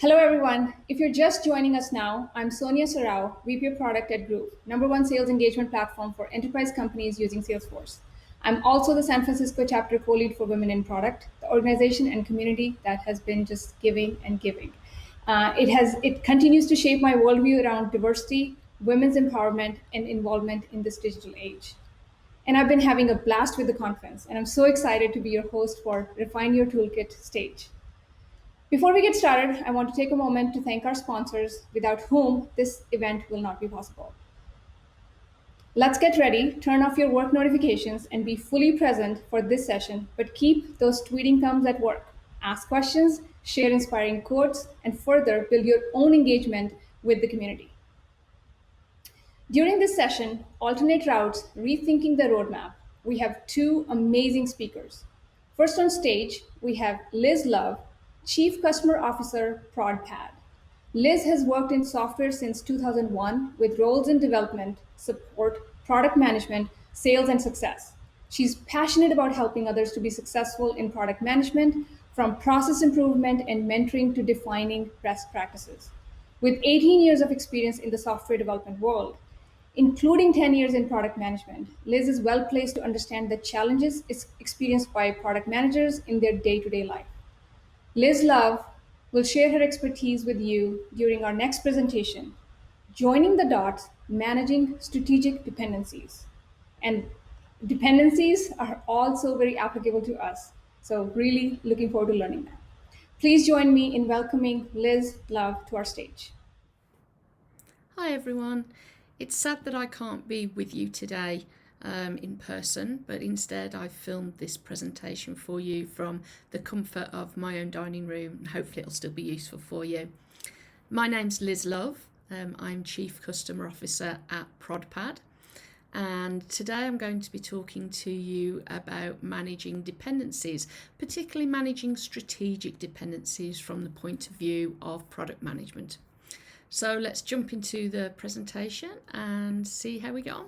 Hello, everyone. If you're just joining us now, I'm Sonia Sarao, VP of Product at Groove, number one sales engagement platform for enterprise companies using Salesforce. I'm also the San Francisco chapter co-lead for Women in Product, the organization and community that has been just giving and giving. It continues to shape my worldview around diversity, women's empowerment, and involvement in this digital age. And I've been having a blast with the conference, and I'm so excited to be your host for Refine Your Toolkit stage. Before we get started, I want to take a moment to thank our sponsors, without whom this event will not be possible. Let's get ready, turn off your work notifications, and be fully present for this session, but keep those tweeting thumbs at work. Ask questions, share inspiring quotes, and further build your own engagement with the community. During this session, Alternate Routes Rethinking the Roadmap, we have two amazing speakers. First on stage, we have Liz Love, Chief Customer Officer, ProdPad. Liz has worked in software since 2001 with roles in development, support, product management, sales, and success. She's passionate about helping others to be successful in product management, from process improvement and mentoring to defining best practices. With 18 years of experience in the software development world, including 10 years in product management, Liz is well placed to understand the challenges experienced by product managers in their day to day life. Liz Love will share her expertise with you during our next presentation, Joining the Dots, Managing Strategic Dependencies. And dependencies are also very applicable to us. So, really looking forward to learning that. Please join me in welcoming Liz Love to our stage. Hi everyone. It's sad that I can't be with you today in person, but instead I've filmed this presentation for you from the comfort of my own dining room, and hopefully it'll still be useful for you. My name's Liz Love. I'm Chief Customer Officer at ProdPad, and today I'm going to be talking to you about managing dependencies, particularly managing strategic dependencies from the point of view of product management. So let's jump into the presentation and see how we get on.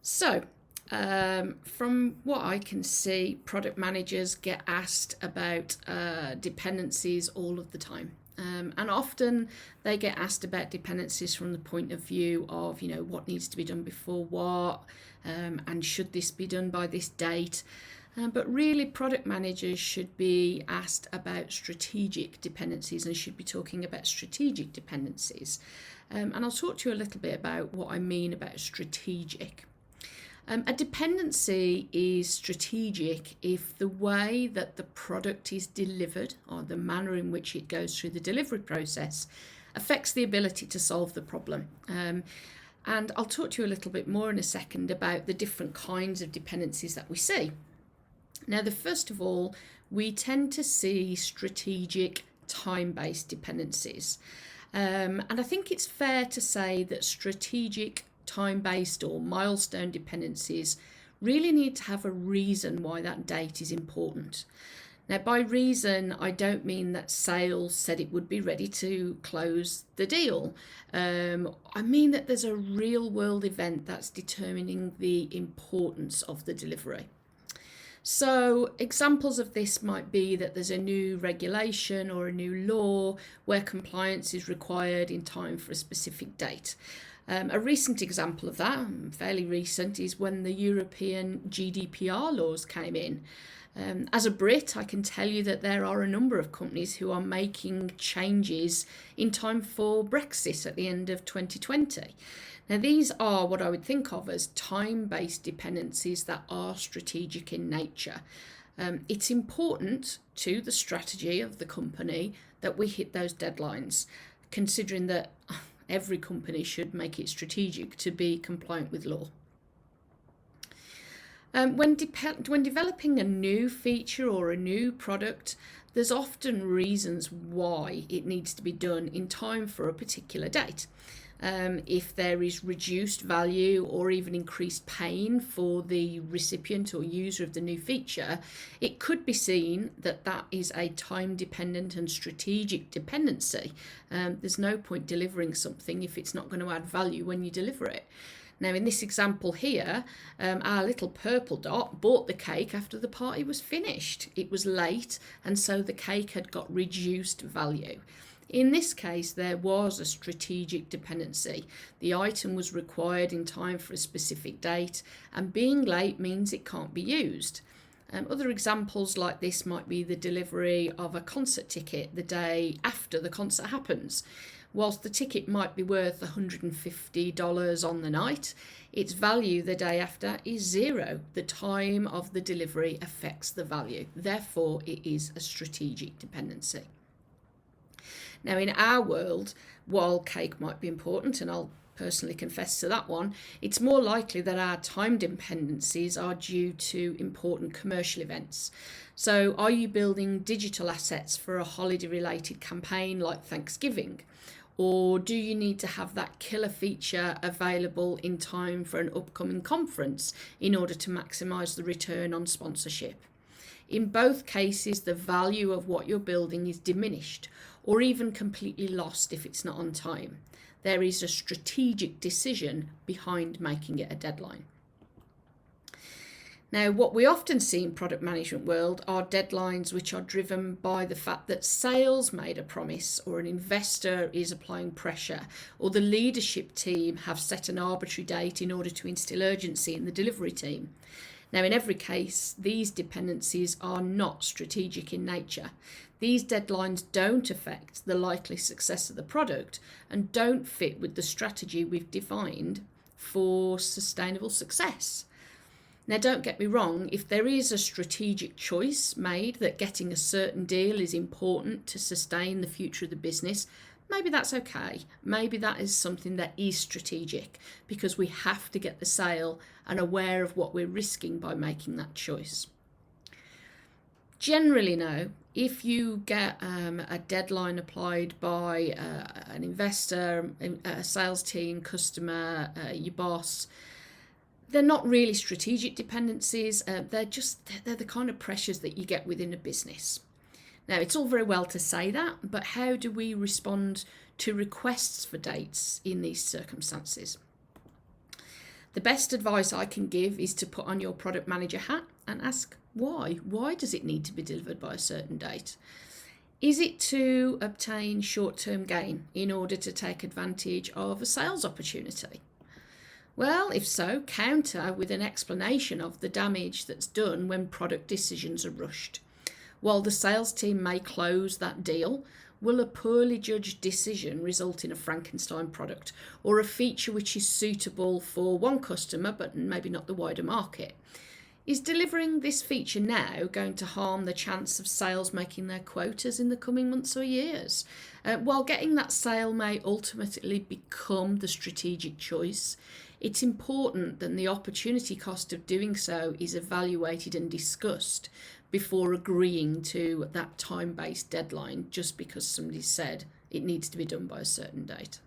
So, from what I can see, product managers get asked about dependencies all of the time. And often they get asked about dependencies from the point of view of, what needs to be done before what, and should this be done by this date. But really, product managers should be asked about strategic dependencies and should be talking about strategic dependencies. And I'll talk to you a little bit about what I mean about strategic. A dependency is strategic if the way that the product is delivered, or the manner in which it goes through the delivery process, affects the ability to solve the problem. And I'll talk to you a little bit more in a second about the different kinds of dependencies that we see. Now, first of all, we tend to see strategic time-based dependencies. And I think it's fair to say that strategic time-based or milestone dependencies really need to have a reason why that date is important. Now, by reason, I don't mean that sales said it would be ready to close the deal. I mean that there's a real-world event that's determining the importance of the delivery. So examples of this might be that there's a new regulation or a new law where compliance is required in time for a specific date. A recent example of that, fairly recent, is when the European GDPR laws came in. As a Brit, I can tell you that there are a number of companies who are making changes in time for Brexit at the end of 2020. Now, these are what I would think of as time-based dependencies that are strategic in nature. It's important to the strategy of the company that we hit those deadlines, considering that every company should make it strategic to be compliant with law. When developing a new feature or a new product, there's often reasons why it needs to be done in time for a particular date. If there is reduced value or even increased pain for the recipient or user of the new feature, it could be seen that that is a time-dependent and strategic dependency. There's no point delivering something if it's not going to add value when you deliver it. Now, in this example here, our little purple dot bought the cake after the party was finished. It was late, and so the cake had got reduced value. In this case, there was a strategic dependency. The item was required in time for a specific date, and being late means it can't be used. Other examples like this might be the delivery of a concert ticket the day after the concert happens. Whilst the ticket might be worth $150 on the night, its value the day after is zero. The time of the delivery affects the value. Therefore, it is a strategic dependency. Now, in our world, while cake might be important, and I'll personally confess to that one, it's more likely that our time dependencies are due to important commercial events. So, are you building digital assets for a holiday-related campaign like Thanksgiving? Or do you need to have that killer feature available in time for an upcoming conference in order to maximise the return on sponsorship? In both cases, the value of what you're building is diminished or even completely lost if it's not on time. There is a strategic decision behind making it a deadline. Now, what we often see in product management world are deadlines which are driven by the fact that sales made a promise, or an investor is applying pressure, or the leadership team have set an arbitrary date in order to instill urgency in the delivery team. Now, in every case, these dependencies are not strategic in nature. These deadlines don't affect the likely success of the product and don't fit with the strategy we've defined for sustainable success. Now, don't get me wrong, if there is a strategic choice made that getting a certain deal is important to sustain the future of the business, maybe that's okay. Maybe that is something that is strategic because we have to get the sale and aware of what we're risking by making that choice. Generally, no. If you get a deadline applied by an investor, a sales team, customer, your boss, they're not really strategic dependencies. They're the kind of pressures that you get within a business. Now, it's all very well to say that, but how do we respond to requests for dates in these circumstances? The best advice I can give is to put on your product manager hat and ask why. Why does it need to be delivered by a certain date? Is it to obtain short-term gain in order to take advantage of a sales opportunity? Well, if so, counter with an explanation of the damage that's done when product decisions are rushed. While the sales team may close that deal, will a poorly judged decision result in a Frankenstein product or a feature which is suitable for one customer but maybe not the wider market? Is delivering this feature now going to harm the chance of sales making their quotas in the coming months or years? While getting that sale may ultimately become the strategic choice, it's important that the opportunity cost of doing so is evaluated and discussed before agreeing to that time-based deadline just because somebody said it needs to be done by a certain date.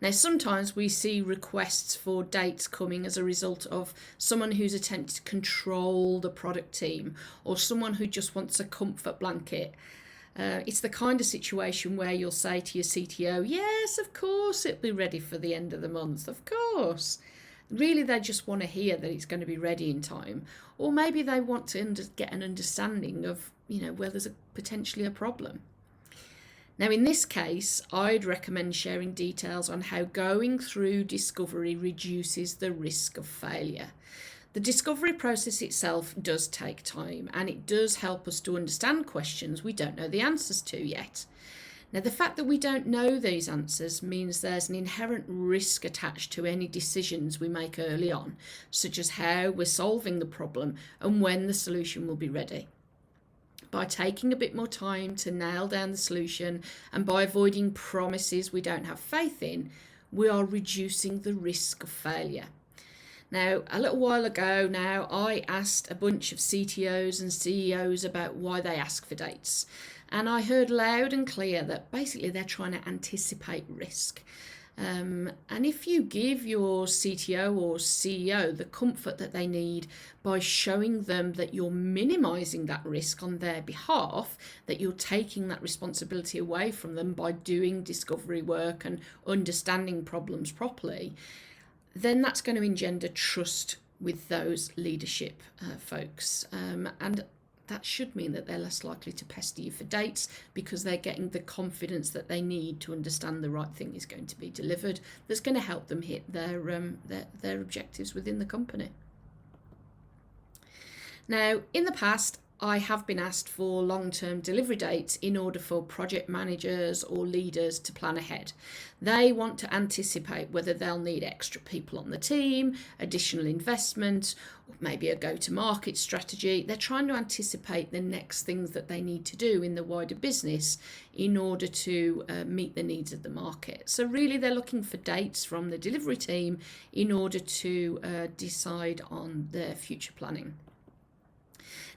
Now, sometimes we see requests for dates coming as a result of someone who's attempted to control the product team or someone who just wants a comfort blanket. It's the kind of situation where you'll say to your CTO, yes, of course, it'll be ready for the end of the month, of course. Really, they just want to hear that it's going to be ready in time. Or maybe they want to get an understanding of, where there's potentially a problem. Now, in this case, I'd recommend sharing details on how going through discovery reduces the risk of failure. The discovery process itself does take time, and it does help us to understand questions we don't know the answers to yet. Now, the fact that we don't know these answers means there's an inherent risk attached to any decisions we make early on, such as how we're solving the problem and when the solution will be ready. By taking a bit more time to nail down the solution and by avoiding promises we don't have faith in, we are reducing the risk of failure. Now, a little while ago now, I asked a bunch of CTOs and CEOs about why they ask for dates. And I heard loud and clear that basically they're trying to anticipate risk. And if you give your CTO or CEO the comfort that they need by showing them that you're minimizing that risk on their behalf, that you're taking that responsibility away from them by doing discovery work and understanding problems properly, then that's going to engender trust with those leadership folks. And that should mean that they're less likely to pester you for dates because they're getting the confidence that they need to understand the right thing is going to be delivered that's going to help them hit their objectives within the company. Now, in the past, I have been asked for long-term delivery dates in order for project managers or leaders to plan ahead. They want to anticipate whether they'll need extra people on the team, additional investment, or maybe a go-to-market strategy. They're trying to anticipate the next things that they need to do in the wider business in order to meet the needs of the market. So really, they're looking for dates from the delivery team in order to decide on their future planning.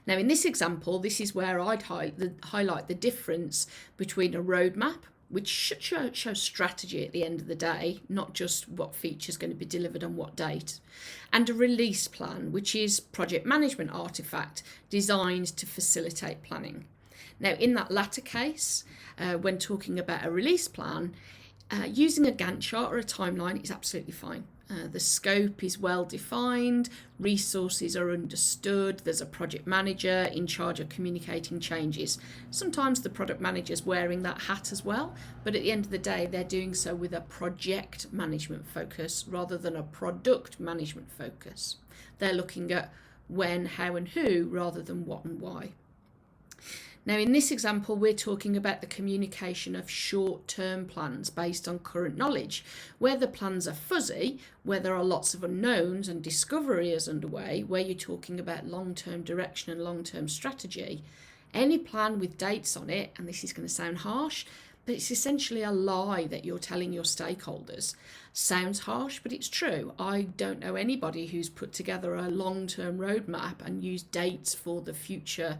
Now, in this example, this is where I'd highlight the difference between a roadmap, which should show strategy at the end of the day, not just what feature is going to be delivered on what date, and a release plan, which is project management artifact designed to facilitate planning. Now, in that latter case, when talking about a release plan, using a Gantt chart or a timeline is absolutely fine. The scope is well defined, resources are understood, there's a project manager in charge of communicating changes. Sometimes the product manager's wearing that hat as well, but at the end of the day, they're doing so with a project management focus rather than a product management focus. They're looking at when, how, and who rather than what and why. Now, in this example, we're talking about the communication of short-term plans based on current knowledge. Where the plans are fuzzy, where there are lots of unknowns and discovery is underway, where you're talking about long-term direction and long-term strategy, any plan with dates on it, and this is going to sound harsh, but it's essentially a lie that you're telling your stakeholders. Sounds harsh, but it's true. I don't know anybody who's put together a long-term roadmap and used dates for the future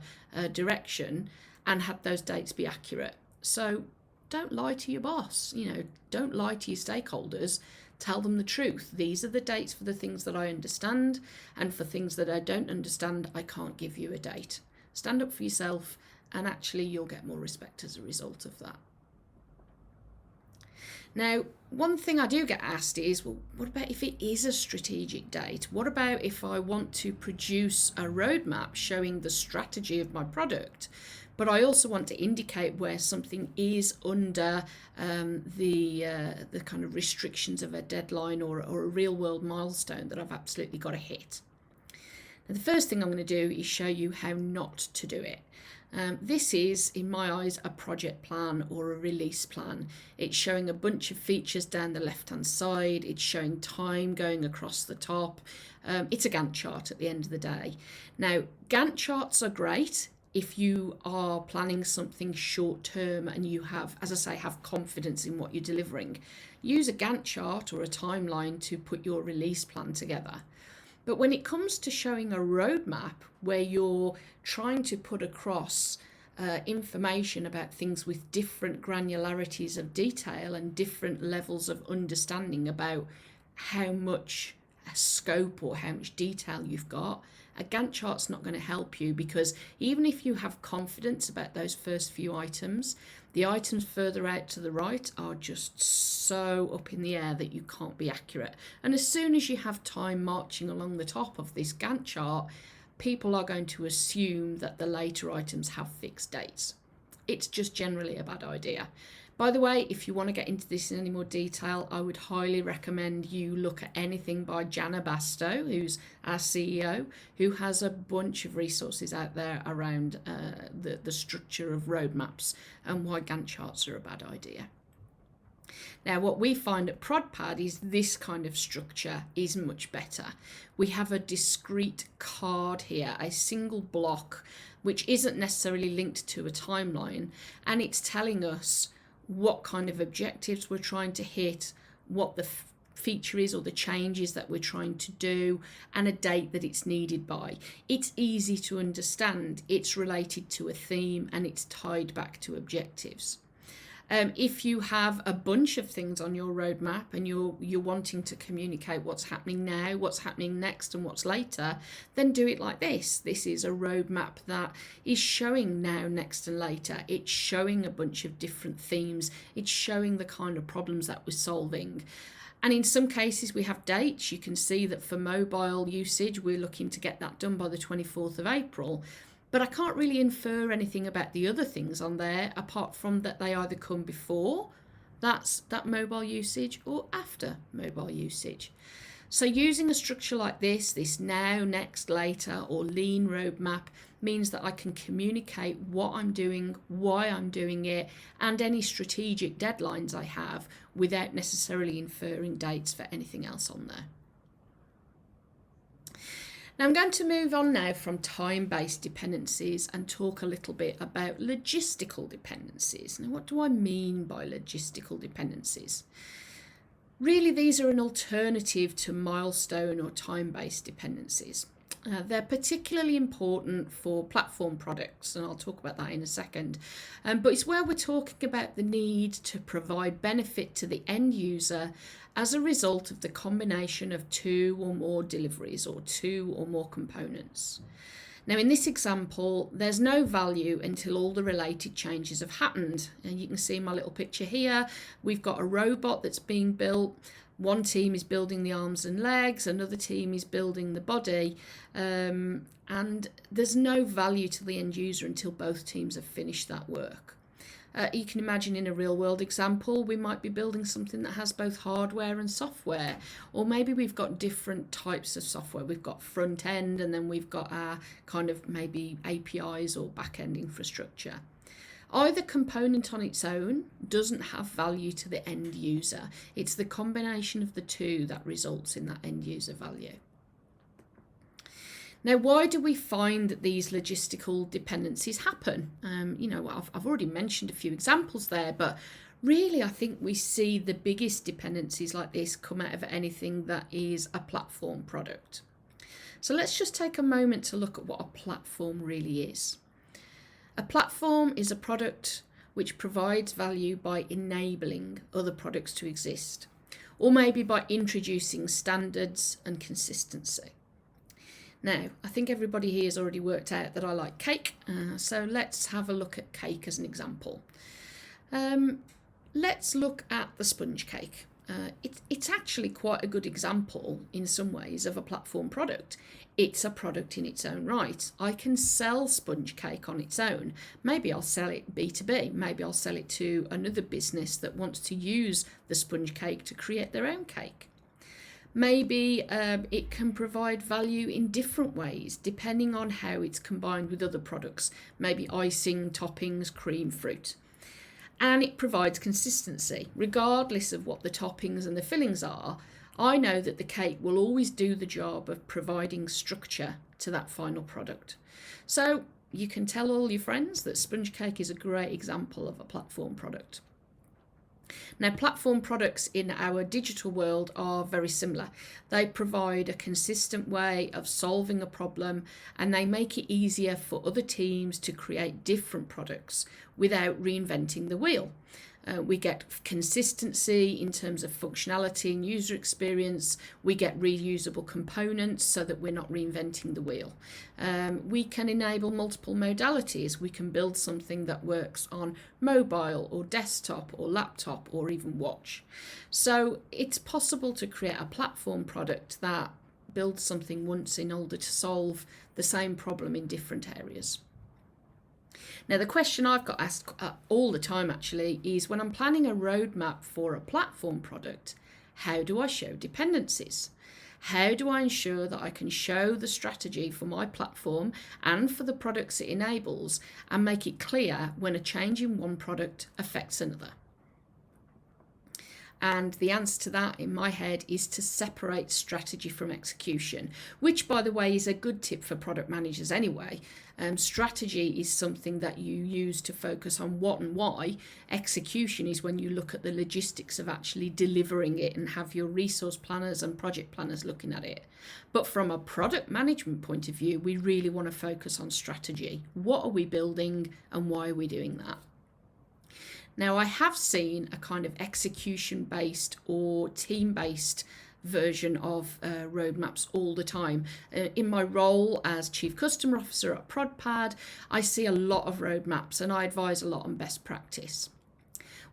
direction and had those dates be accurate. So don't lie to your boss. Don't lie to your stakeholders. Tell them the truth. These are the dates for the things that I understand, and for things that I don't understand, I can't give you a date. Stand up for yourself, and actually you'll get more respect as a result of that. Now, one thing I do get asked is, well, what about if it is a strategic date? What about if I want to produce a roadmap showing the strategy of my product, but I also want to indicate where something is under the kind of restrictions of a deadline or a real world milestone that I've absolutely got to hit? Now, the first thing I'm going to do is show you how not to do it. This is, in my eyes, a project plan or a release plan. It's showing a bunch of features down the left-hand side. It's showing time going across the top. It's a Gantt chart at the end of the day. Now, Gantt charts are great if you are planning something short-term and you have, as I say, have confidence in what you're delivering. Use a Gantt chart or a timeline to put your release plan together. But when it comes to showing a roadmap where you're trying to put across information about things with different granularities of detail and different levels of understanding about how much scope or how much detail you've got, a Gantt chart's not going to help you, because even if you have confidence about those first few items, the items further out to the right are just so up in the air that you can't be accurate. And as soon as you have time marching along the top of this Gantt chart, people are going to assume that the later items have fixed dates. It's just generally a bad idea. By the way, if you want to get into this in any more detail, I would highly recommend you look at anything by Jana Bastow, who's our CEO, who has a bunch of resources out there around the structure of roadmaps and why Gantt charts are a bad idea. Now, what we find at ProdPad is this kind of structure is much better. We have a discrete card here, a single block, which isn't necessarily linked to a timeline, and it's telling us what kind of objectives we're trying to hit, what the feature is or the changes that we're trying to do, and a date that it's needed by. It's easy to understand, it's related to a theme, and it's tied back to objectives. If you have a bunch of things on your roadmap and you're wanting to communicate what's happening now, what's happening next, and what's later, then do it like this. This is a roadmap that is showing now, next, and later. It's showing a bunch of different themes. It's showing the kind of problems that we're solving. And in some cases we have dates. You can see that for mobile usage, we're looking to get that done by the 24th of April. But I can't really infer anything about the other things on there apart from that they either come before that mobile usage or after mobile usage. So using a structure like this now, next, later, or lean roadmap means that I can communicate what I'm doing, why I'm doing it, and any strategic deadlines I have without necessarily inferring dates for anything else on there. Now I'm going to move on now from time-based dependencies and talk a little bit about logistical dependencies. Now, what do I mean by logistical dependencies? Really, these are an alternative to milestone or time-based dependencies. They're particularly important for platform products, and I'll talk about that in a second. But it's where we're talking about the need to provide benefit to the end user as a result of the combination of two or more deliveries or two or more components. Now, in this example, there's no value until all the related changes have happened. And you can see my little picture here. We've got a robot that's being built. One team is building the arms and legs, another team is building the body, and there's no value to the end user until both teams have finished that work. You can imagine in a real world example, we might be building something that has both hardware and software, or maybe we've got different types of software. We've got front end, and then we've got our kind of maybe APIs or back end infrastructure. Either component on its own doesn't have value to the end user. It's the combination of the two that results in that end user value. Now, why do we find that these logistical dependencies happen? I've already mentioned a few examples there, but really I think we see the biggest dependencies like this come out of anything that is a platform product. So let's just take a moment to look at what a platform really is. A platform is a product which provides value by enabling other products to exist, or maybe by introducing standards and consistency. Now, I think everybody here has already worked out that I like cake, so let's have a look at cake as an example. Let's look at the sponge cake. It's actually quite a good example in some ways of a platform product. It's a product in its own right. I can sell sponge cake on its own. Maybe I'll sell it B2B. Maybe I'll sell it to another business that wants to use the sponge cake to create their own cake. Maybe it can provide value in different ways depending on how it's combined with other products, maybe icing, toppings, cream, fruit. And it provides consistency. Regardless of what the toppings and the fillings are, I know that the cake will always do the job of providing structure to that final product. So you can tell all your friends that sponge cake is a great example of a platform product. Now, platform products in our digital world are very similar. They provide a consistent way of solving a problem, and they make it easier for other teams to create different products without reinventing the wheel. We get consistency in terms of functionality and user experience. We get reusable components so that we're not reinventing the wheel. We can enable multiple modalities. We can build something that works on mobile or desktop or laptop or even watch. So it's possible to create a platform product that builds something once in order to solve the same problem in different areas. Now, the question I've got asked all the time actually is, when I'm planning a roadmap for a platform product, how do I show dependencies? How do I ensure that I can show the strategy for my platform and for the products it enables and make it clear when a change in one product affects another? And the answer to that in my head is to separate strategy from execution, which, by the way, is a good tip for product managers anyway. Strategy is something that you use to focus on what and why. Execution is when you look at the logistics of actually delivering it and have your resource planners and project planners looking at it. But from a product management point of view, we really want to focus on strategy. What are we building and why are we doing that? Now, I have seen a kind of execution-based or team-based version of roadmaps all the time. In my role as Chief Customer Officer at ProdPad, I see a lot of roadmaps and I advise a lot on best practice.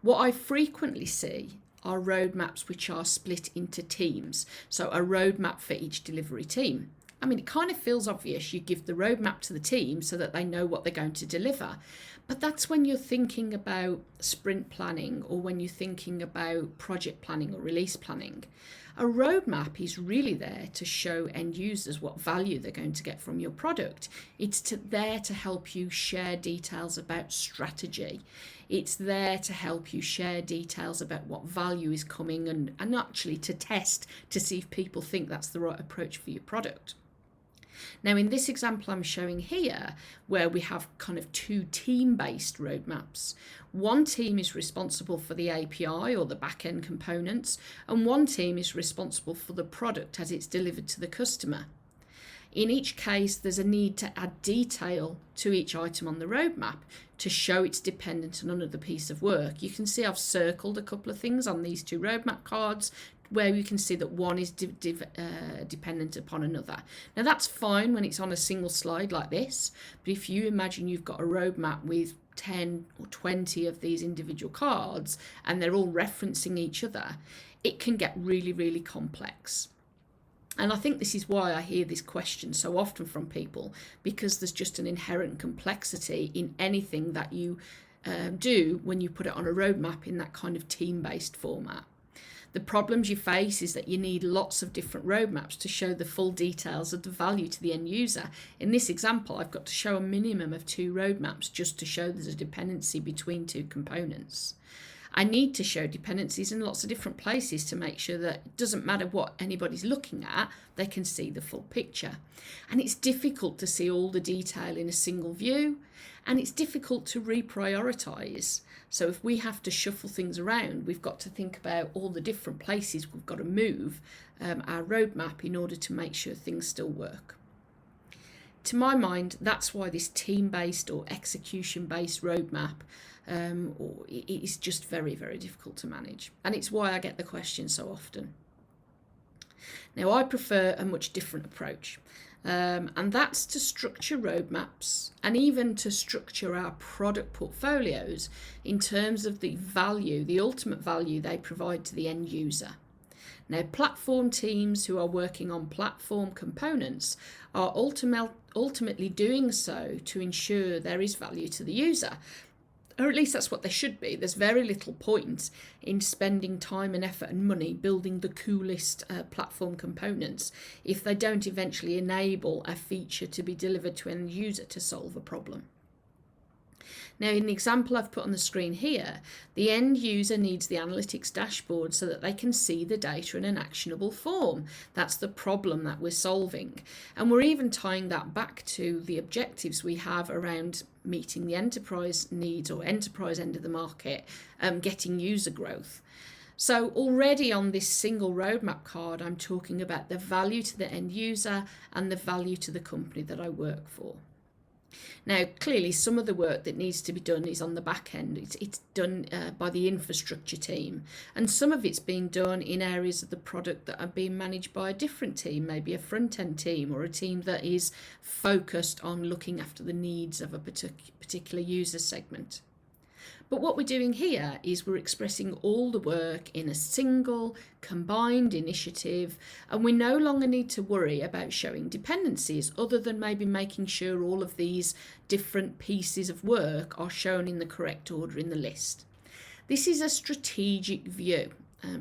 What I frequently see are roadmaps which are split into teams. So a roadmap for each delivery team. I mean, it kind of feels obvious. You give the roadmap to the team so that they know what they're going to deliver. But that's when you're thinking about sprint planning, or when you're thinking about project planning or release planning. A roadmap is really there to show end users what value they're going to get from your product. It's there to help you share details about strategy. It's there to help you share details about what value is coming, and actually to test to see if people think that's the right approach for your product. Now, in this example I'm showing here, where we have kind of two team-based roadmaps, one team is responsible for the API or the back-end components, and one team is responsible for the product as it's delivered to the customer. In each case, there's a need to add detail to each item on the roadmap to show it's dependent on another piece of work. You can see I've circled a couple of things on these two roadmap cards where you can see that one is dependent upon another. Now that's fine when it's on a single slide like this, but if you imagine you've got a roadmap with 10 or 20 of these individual cards and they're all referencing each other, it can get really, really complex. And I think this is why I hear this question so often from people, because there's just an inherent complexity in anything that you do when you put it on a roadmap in that kind of team-based format. The problems you face is that you need lots of different roadmaps to show the full details of the value to the end user. In this example, I've got to show a minimum of 2 roadmaps just to show there's a dependency between 2 components. I need to show dependencies in lots of different places to make sure that it doesn't matter what anybody's looking at, they can see the full picture. And it's difficult to see all the detail in a single view, and it's difficult to reprioritize. So if we have to shuffle things around, we've got to think about all the different places we've got to move our roadmap in order to make sure things still work. To my mind, that's why this team-based or execution-based roadmap is just very, very difficult to manage. And it's why I get the question so often. Now, I prefer a much different approach. And that's to structure roadmaps and even to structure our product portfolios in terms of the value, the ultimate value they provide to the end user. Now, platform teams who are working on platform components are ultimately doing so to ensure there is value to the user. Or at least that's what they should be. There's very little point in spending time and effort and money building the coolest platform components if they don't eventually enable a feature to be delivered to an end user to solve a problem. Now, in the example I've put on the screen here, the end user needs the analytics dashboard so that they can see the data in an actionable form. That's the problem that we're solving. And we're even tying that back to the objectives we have around meeting the enterprise needs or enterprise end of the market, getting user growth. So already on this single roadmap card, I'm talking about the value to the end user and the value to the company that I work for. Now, clearly, some of the work that needs to be done is on the back end. It's done by the infrastructure team, and some of it's being done in areas of the product that are being managed by a different team, maybe a front-end team or a team that is focused on looking after the needs of a particular user segment. But what we're doing here is we're expressing all the work in a single, combined initiative, and we no longer need to worry about showing dependencies other than maybe making sure all of these different pieces of work are shown in the correct order in the list. This is a strategic view.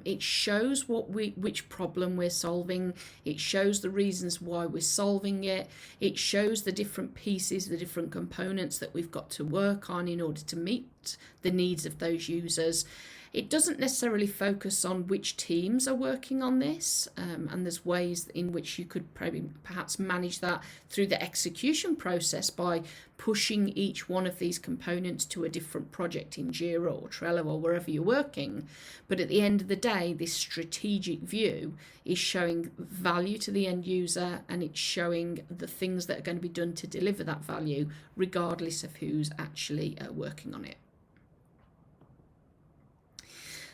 It shows which problem we're solving. It shows the reasons why we're solving it. It shows the different pieces, the different components that we've got to work on in order to meet the needs of those users. It doesn't necessarily focus on which teams are working on this, and there's ways in which you could perhaps manage that through the execution process by pushing each one of these components to a different project in Jira or Trello or wherever you're working. But at the end of the day, this strategic view is showing value to the end user, and it's showing the things that are going to be done to deliver that value, regardless of who's actually working on it.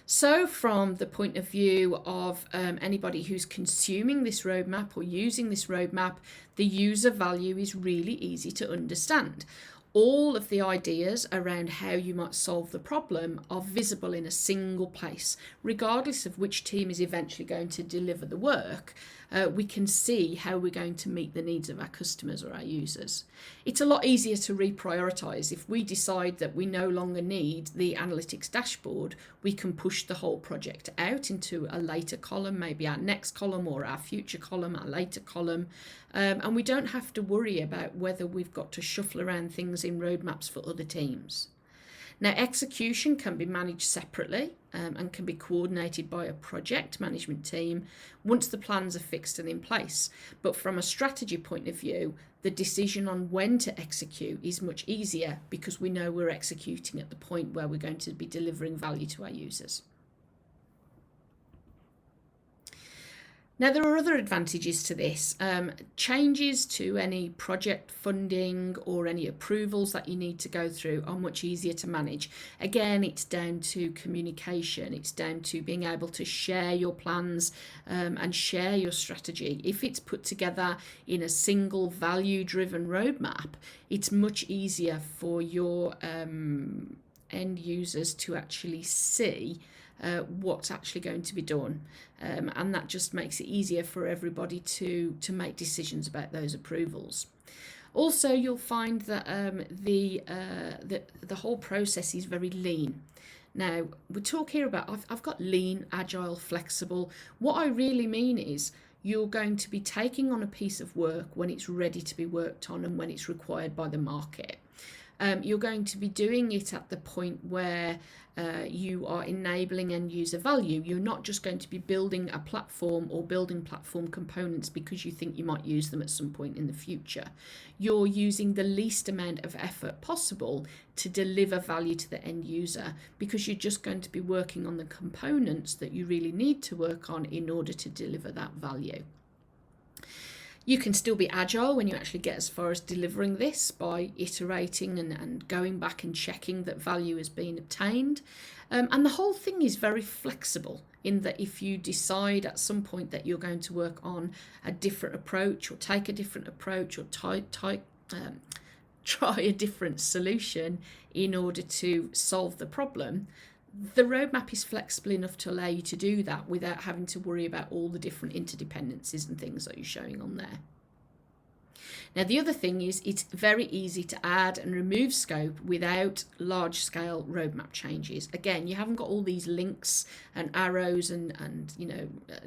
So from the point of view of anybody who's consuming this roadmap or using this roadmap, the user value is really easy to understand. all of the ideas around how you might solve the problem are visible in a single place, regardless of which team is eventually going to deliver the work. We can see how we're going to meet the needs of our customers or our users. It's a lot easier to reprioritize. If we decide that we no longer need the analytics dashboard, we can push the whole project out into a later column, maybe our next column or our future column, our later column. And we don't have to worry about whether we've got to shuffle around things in roadmaps for other teams. Now, execution can be managed separately and can be coordinated by a project management team once the plans are fixed and in place. But from a strategy point of view, the decision on when to execute is much easier because we know we're executing at the point where we're going to be delivering value to our users. Now, there are other advantages to this. Changes to any project funding or any approvals that you need to go through are much easier to manage. Again, it's down to communication. It's down to being able to share your plans and share your strategy. If it's put together in a single value-driven roadmap, it's much easier for your end users to actually see what's actually going to be done, and that just makes it easier for everybody to make decisions about those approvals. Also, you'll find that the whole process is very lean. Now, we talk here about I've got lean, agile, flexible. What I really mean is you're going to be taking on a piece of work when it's ready to be worked on and when it's required by the market. You're going to be doing it at the point where you are enabling end user value. You're not just going to be building a platform or building platform components because you think you might use them at some point in the future. You're using the least amount of effort possible to deliver value to the end user because you're just going to be working on the components that you really need to work on in order to deliver that value. You can still be agile when you actually get as far as delivering this by iterating and going back and checking that value has been obtained. And the whole thing is very flexible in that if you decide at some point that you're going to work on a different approach or take a different approach or try a different solution in order to solve the problem, the roadmap is flexible enough to allow you to do that without having to worry about all the different interdependencies and things that you're showing on there. Now, the other thing is it's very easy to add and remove scope without large-scale roadmap changes. Again, you haven't got all these links and arrows and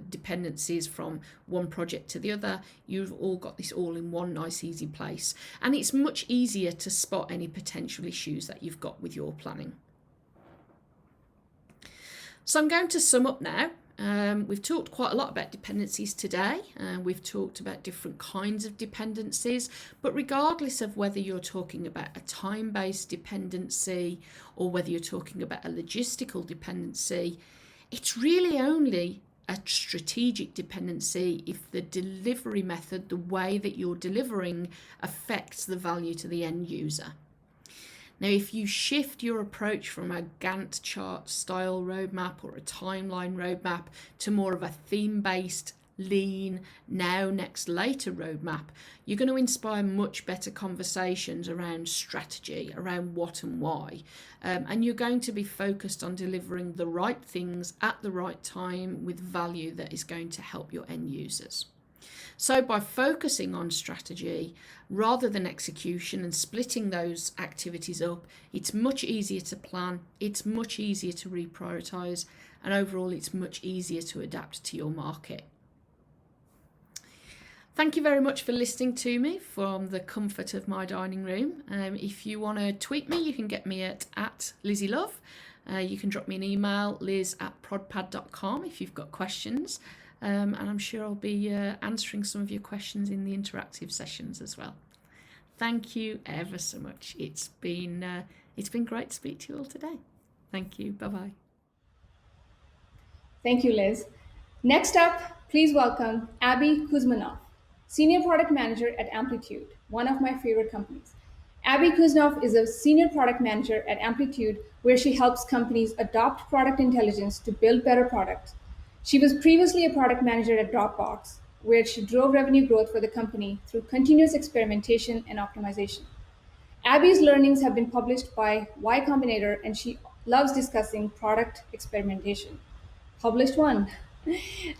dependencies from one project to the other. You've all got this all in one nice, easy place. And it's much easier to spot any potential issues that you've got with your planning. So I'm going to sum up now. We've talked quite a lot about dependencies today. We've talked about different kinds of dependencies, but regardless of whether you're talking about a time-based dependency or whether you're talking about a logistical dependency, it's really only a strategic dependency if the delivery method, the way that you're delivering, affects the value to the end user. Now, if you shift your approach from a Gantt chart style roadmap or a timeline roadmap to more of a theme-based, lean, now, next, later roadmap, you're going to inspire much better conversations around strategy, around what and why. And you're going to be focused on delivering the right things at the right time with value that is going to help your end users. So by focusing on strategy rather than execution and splitting those activities up, it's much easier to plan, it's much easier to reprioritize, and overall it's much easier to adapt to your market. Thank you very much for listening to me from the comfort of my dining room. If you want to tweet me, you can get me at LizzieLove. You can drop me an email, liz@prodpad.com, if you've got questions. And I'm sure I'll be answering some of your questions in the interactive sessions as well. Thank you ever so much. It's been great to speak to you all today. Thank you. Bye-bye. Thank you, Liz. Next up, please welcome Abbie Kouzmanoff, Senior Product Manager at Amplitude, one of my favorite companies. Abbie Kouzmanoff is a Senior Product Manager at Amplitude, where she helps companies adopt product intelligence to build better products. She was previously a product manager at Dropbox, where she drove revenue growth for the company through continuous experimentation and optimization. Abbie's learnings have been published by Y Combinator, and she loves discussing product experimentation. Published one.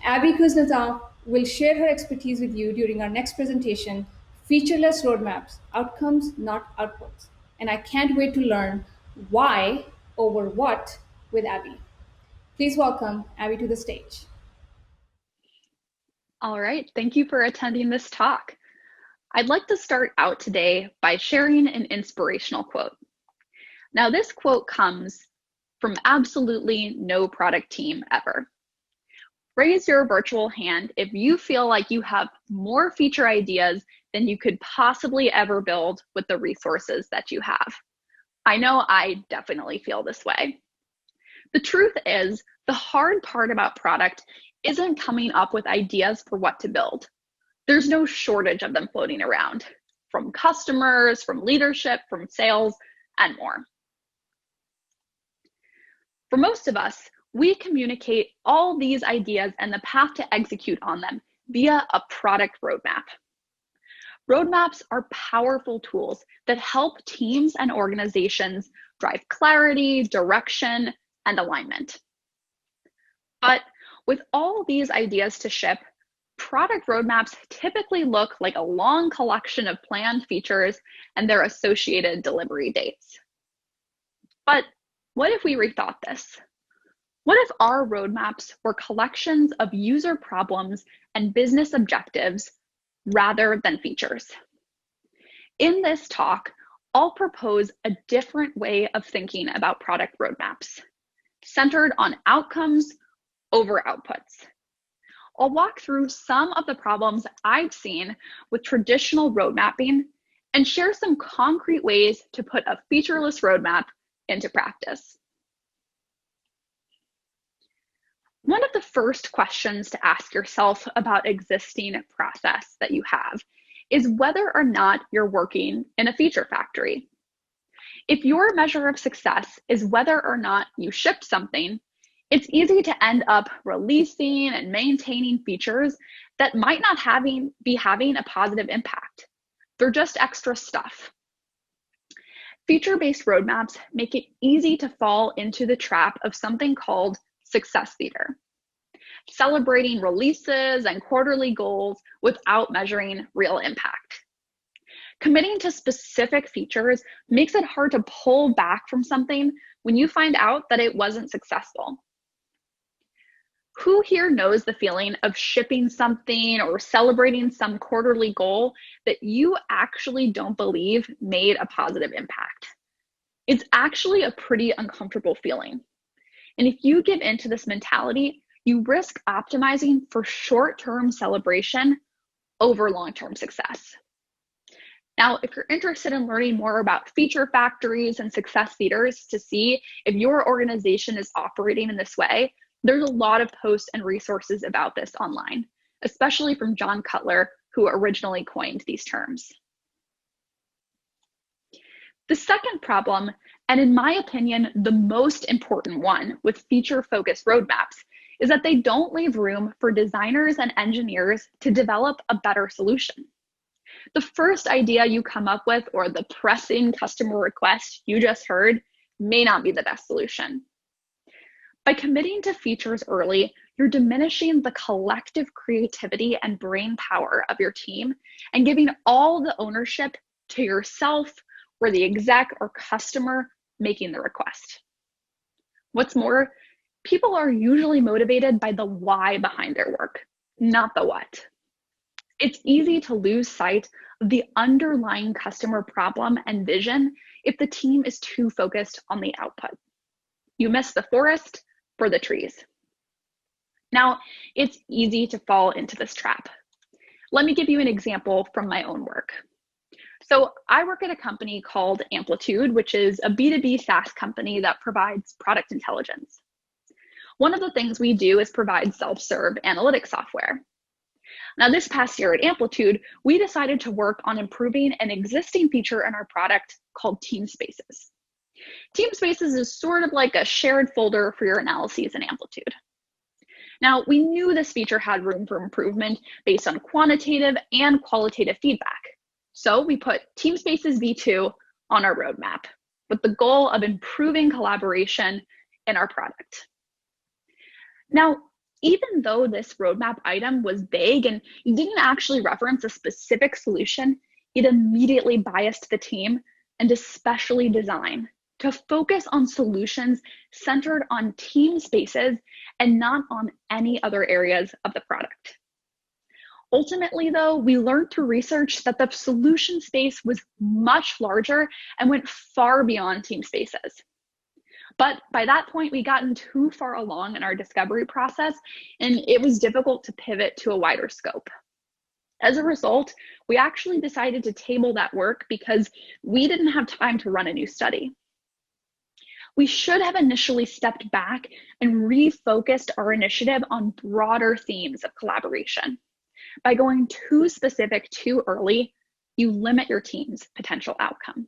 Abbie Kuznetsov will share her expertise with you during our next presentation, Featureless Roadmaps, Outcomes, Not Outputs. And I can't wait to learn why over what with Abbie. Please welcome Abbie to the stage. All right, thank you for attending this talk. I'd like to start out today by sharing an inspirational quote. Now, this quote comes from absolutely no product team ever. Raise your virtual hand if you feel like you have more feature ideas than you could possibly ever build with the resources that you have. I know I definitely feel this way. The truth is, the hard part about product isn't coming up with ideas for what to build. There's no shortage of them floating around, from customers, from leadership, from sales, and more. For most of us, we communicate all these ideas and the path to execute on them via a product roadmap. Roadmaps are powerful tools that help teams and organizations drive clarity, direction, and alignment. But with all these ideas to ship, product roadmaps typically look like a long collection of planned features and their associated delivery dates. But what if we rethought this? What if our roadmaps were collections of user problems and business objectives rather than features? In this talk, I'll propose a different way of thinking about product roadmaps, centered on outcomes over outputs. I'll walk through some of the problems I've seen with traditional road mapping and share some concrete ways to put a featureless roadmap into practice. One of the first questions to ask yourself about existing process that you have is whether or not you're working in a feature factory. If your measure of success is whether or not you shipped something, it's easy to end up releasing and maintaining features that might not be having a positive impact. They're just extra stuff. Feature-based roadmaps make it easy to fall into the trap of something called success theater, celebrating releases and quarterly goals without measuring real impact. Committing to specific features makes it hard to pull back from something when you find out that it wasn't successful. Who here knows the feeling of shipping something or celebrating some quarterly goal that you actually don't believe made a positive impact? It's actually a pretty uncomfortable feeling. And if you give into this mentality, you risk optimizing for short-term celebration over long-term success. Now, if you're interested in learning more about feature factories and success theaters to see if your organization is operating in this way, there's a lot of posts and resources about this online, especially from John Cutler, who originally coined these terms. The second problem, and in my opinion, the most important one with feature-focused roadmaps, is that they don't leave room for designers and engineers to develop a better solution. The first idea you come up with or the pressing customer request you just heard may not be the best solution. By committing to features early, you're diminishing the collective creativity and brain power of your team and giving all the ownership to yourself or the exec or customer making the request. What's more, people are usually motivated by the why behind their work, not the what. It's easy to lose sight of the underlying customer problem and vision if the team is too focused on the output. You miss the forest for the trees. Now, it's easy to fall into this trap. Let me give you an example from my own work. So I work at a company called Amplitude, which is a B2B SaaS company that provides product intelligence. One of the things we do is provide self-serve analytics software. Now, this past year at Amplitude, we decided to work on improving an existing feature in our product called Team Spaces. Team Spaces is sort of like a shared folder for your analyses in Amplitude. Now, we knew this feature had room for improvement based on quantitative and qualitative feedback. So we put Team Spaces v2 on our roadmap with the goal of improving collaboration in our product. Now, even though this roadmap item was vague and didn't actually reference a specific solution, it immediately biased the team, and especially design, to focus on solutions centered on team spaces and not on any other areas of the product. Ultimately, though, we learned through research that the solution space was much larger and went far beyond team spaces. But by that point, we'd gotten too far along in our discovery process, and it was difficult to pivot to a wider scope. As a result, we actually decided to table that work because we didn't have time to run a new study. We should have initially stepped back and refocused our initiative on broader themes of collaboration. By going too specific too early, you limit your team's potential outcome.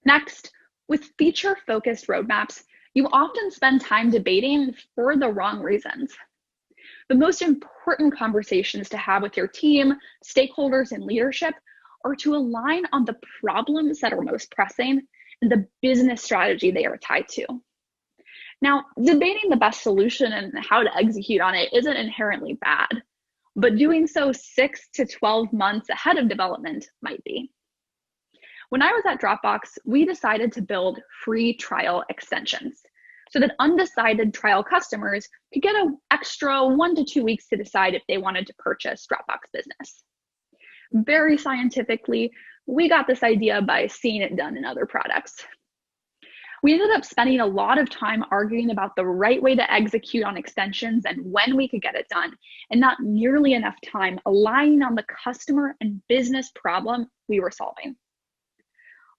Next, with feature-focused roadmaps, you often spend time debating for the wrong reasons. The most important conversations to have with your team, stakeholders, and leadership are to align on the problems that are most pressing and the business strategy they are tied to. Now, debating the best solution and how to execute on it isn't inherently bad, but doing so 6 to 12 months ahead of development might be. When I was at Dropbox, we decided to build free trial extensions so that undecided trial customers could get an extra 1 to 2 weeks to decide if they wanted to purchase Dropbox Business. Very scientifically, we got this idea by seeing it done in other products. We ended up spending a lot of time arguing about the right way to execute on extensions and when we could get it done, and not nearly enough time aligning on the customer and business problem we were solving.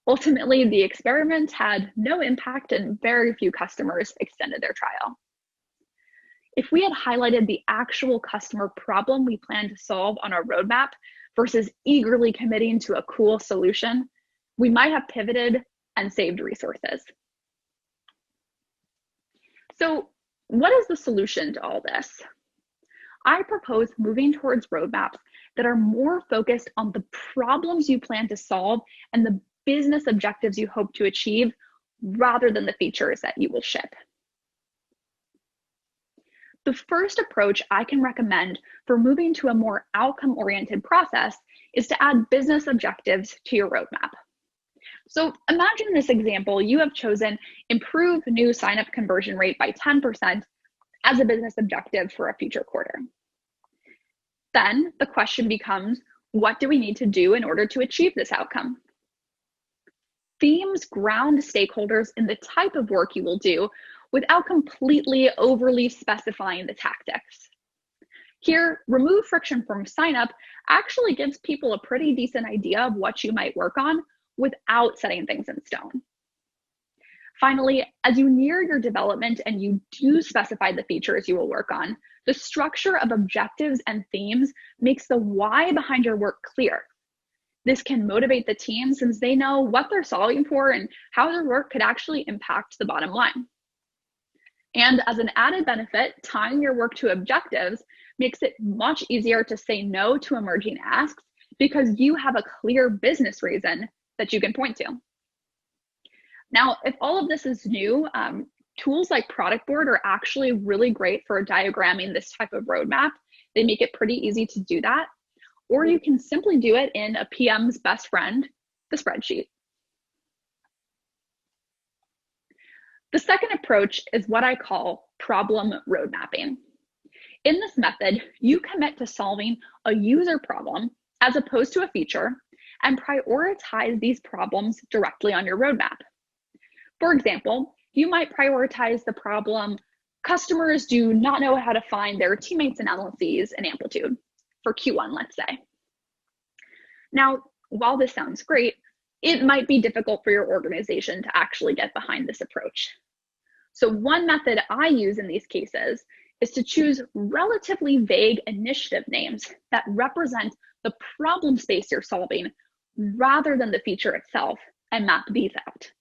Ultimately, the experiment had no impact and very few customers extended their trial. If we had highlighted the actual customer problem we planned to solve on our roadmap versus eagerly committing to a cool solution, we might have pivoted and saved resources. So, what is the solution to all this? I propose moving towards roadmaps that are more focused on the problems you plan to solve and the business objectives you hope to achieve, rather than the features that you will ship. The first approach I can recommend for moving to a more outcome-oriented process is to add business objectives to your roadmap. So imagine this example, you have chosen improve new sign-up conversion rate by 10% as a business objective for a future quarter. Then the question becomes, what do we need to do in order to achieve this outcome? Themes ground stakeholders in the type of work you will do without completely overly specifying the tactics. Here, remove friction from sign-up actually gives people a pretty decent idea of what you might work on without setting things in stone. Finally, as you near your development and you do specify the features you will work on, the structure of objectives and themes makes the why behind your work clear. This can motivate the team since they know what they're solving for and how their work could actually impact the bottom line. And as an added benefit, tying your work to objectives makes it much easier to say no to emerging asks because you have a clear business reason that you can point to. Now, if all of this is new, tools like Product Board are actually really great for diagramming this type of roadmap. They make it pretty easy to do that. Or you can simply do it in a PM's best friend, the spreadsheet. The second approach is what I call problem road mapping. In this method, you commit to solving a user problem as opposed to a feature and prioritize these problems directly on your roadmap. For example, you might prioritize the problem, customers do not know how to find their teammates' analyses in Amplitude for Q1, let's say. Now, while this sounds great, it might be difficult for your organization to actually get behind this approach. So one method I use in these cases is to choose relatively vague initiative names that represent the problem space you're solving rather than the feature itself and map these out.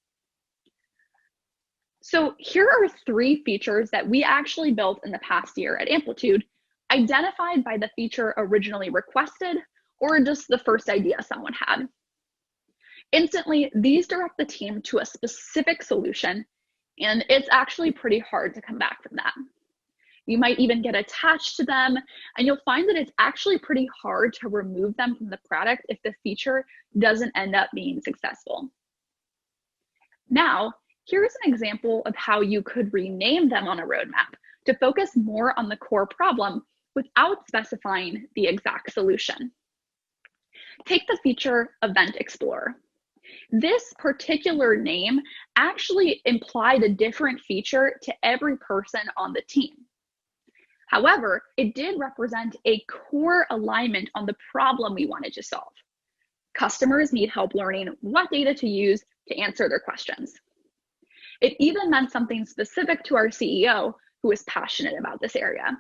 So here are 3 features that we actually built in the past year at Amplitude, identified by the feature originally requested or just the first idea someone had. Instantly, these direct the team to a specific solution, and it's actually pretty hard to come back from that. You might even get attached to them, and you'll find that it's actually pretty hard to remove them from the product if the feature doesn't end up being successful. Now, here's an example of how you could rename them on a roadmap to focus more on the core problem without specifying the exact solution. Take the feature Event Explorer. This particular name actually implied a different feature to every person on the team. However, it did represent a core alignment on the problem we wanted to solve. Customers need help learning what data to use to answer their questions. It even meant something specific to our CEO, who is passionate about this area.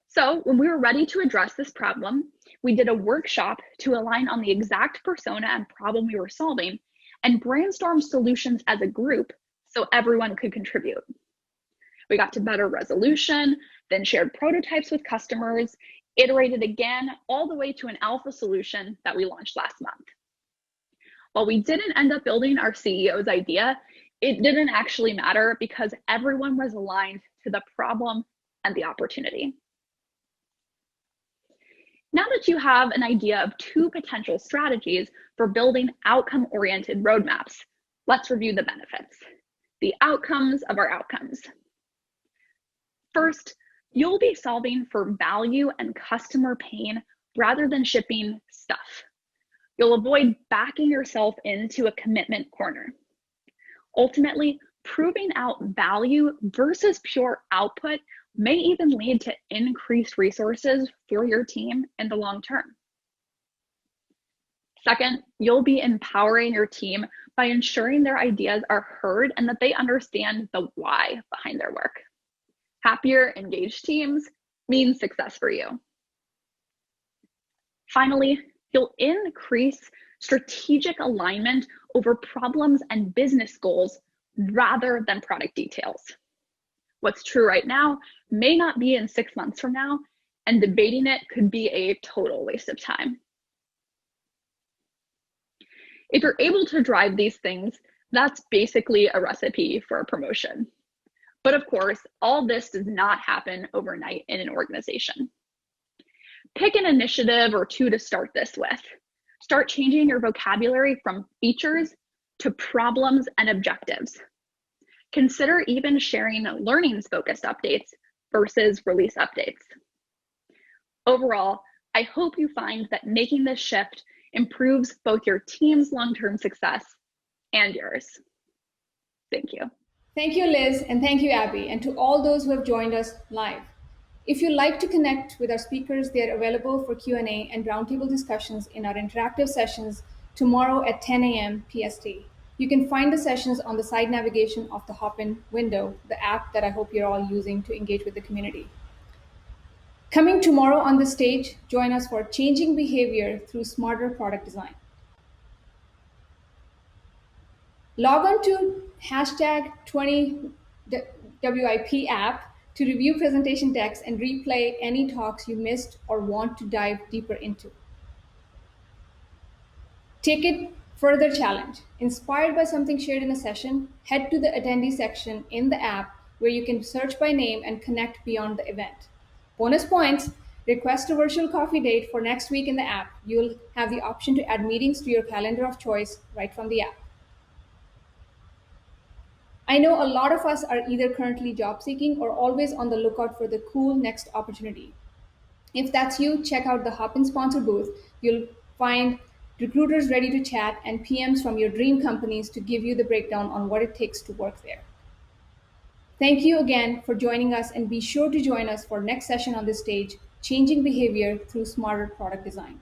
So when we were ready to address this problem, we did a workshop to align on the exact persona and problem we were solving and brainstorm solutions as a group so everyone could contribute. We got to better resolution, then shared prototypes with customers, iterated again, all the way to an alpha solution that we launched last month. While we didn't end up building our CEO's idea, it didn't actually matter because everyone was aligned to the problem and the opportunity. Now that you have an idea of 2 potential strategies for building outcome-oriented roadmaps, let's review the benefits, the outcomes of our outcomes. First, you'll be solving for value and customer pain rather than shipping stuff. You'll avoid backing yourself into a commitment corner. Ultimately, proving out value versus pure output may even lead to increased resources for your team in the long term. Second, you'll be empowering your team by ensuring their ideas are heard and that they understand the why behind their work. Happier, engaged teams means success for you. Finally, you'll increase strategic alignment over problems and business goals rather than product details. What's true right now may not be in 6 months from now, and debating it could be a total waste of time. If you're able to drive these things, that's basically a recipe for a promotion. But of course, all this does not happen overnight in an organization. Pick an initiative or 2 to start this with. Start changing your vocabulary from features to problems and objectives. Consider even sharing learnings-focused updates versus release updates. Overall, I hope you find that making this shift improves both your team's long-term success and yours. Thank you. Thank you, Liz, and thank you, Abbie, and to all those who have joined us live. If you'd like to connect with our speakers, they are available for Q&A and roundtable discussions in our interactive sessions tomorrow at 10 a.m. PST. You can find the sessions on the side navigation of the Hopin window, the app that I hope you're all using to engage with the community. Coming tomorrow on the stage, join us for changing behavior through smarter product design. Log on to hashtag 20WIP app to review presentation decks and replay any talks you missed or want to dive deeper into. Take it further challenge. Inspired by something shared in a session, head to the attendee section in the app where you can search by name and connect beyond the event. Bonus points, request a virtual coffee date for next week in the app. You'll have the option to add meetings to your calendar of choice right from the app. I know a lot of us are either currently job seeking or always on the lookout for the cool next opportunity. If that's you, check out the Hopin sponsor booth. You'll find recruiters ready to chat and PMs from your dream companies to give you the breakdown on what it takes to work there. Thank you again for joining us, and be sure to join us for next session on this stage, Changing Behavior Through Smarter Product Design.